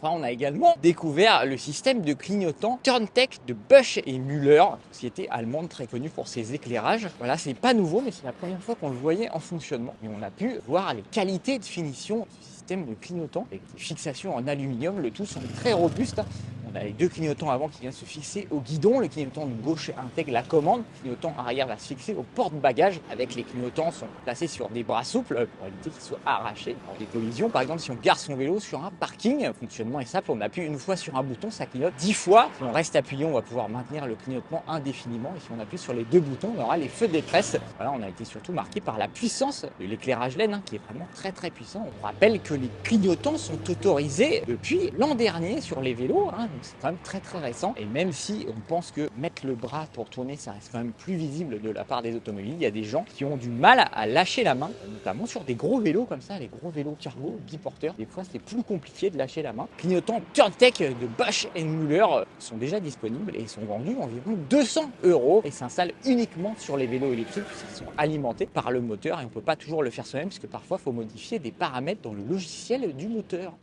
Enfin, on a également découvert le système de clignotant Turntech de Busch et Müller, société allemande très connue pour ses éclairages. Voilà, c'est pas nouveau, mais c'est la première fois qu'on le voyait en fonctionnement. Et on a pu voir les qualités de finition du système de clignotant avec des fixations en aluminium, le tout semble très robuste. On a les deux clignotants avant qui viennent se fixer au guidon. Le clignotant de gauche intègre la commande. Le clignotant arrière va se fixer au porte-bagages. Avec les clignotants sont placés sur des bras souples pour éviter qu'ils soient arrachés lors des collisions. Par exemple, si on gare son vélo sur un parking, le fonctionnement est simple. On appuie une fois sur un bouton, ça clignote 10 fois. Si on reste appuyé, on va pouvoir maintenir le clignotement indéfiniment. Et si on appuie sur les deux boutons, on aura les feux de détresse. Voilà, on a été surtout marqué par la puissance de l'éclairage LED qui est vraiment très très puissant. On rappelle que les clignotants sont autorisés depuis l'an dernier sur les vélos. Donc c'est quand même très très récent. Et même si on pense que mettre le bras pour tourner, ça reste quand même plus visible de la part des automobilistes, il y a des gens qui ont du mal à lâcher la main, notamment sur des gros vélos comme ça, les gros vélos cargo, biporteurs. Des fois, c'est plus compliqué de lâcher la main. Clignotants Turntech de Busch et Müller sont déjà disponibles et sont vendus environ 200 € et s'installent uniquement sur les vélos électriques puisqu'ils sont alimentés par le moteur et on ne peut pas toujours le faire soi-même puisque parfois, il faut modifier des paramètres dans le logiciel du moteur.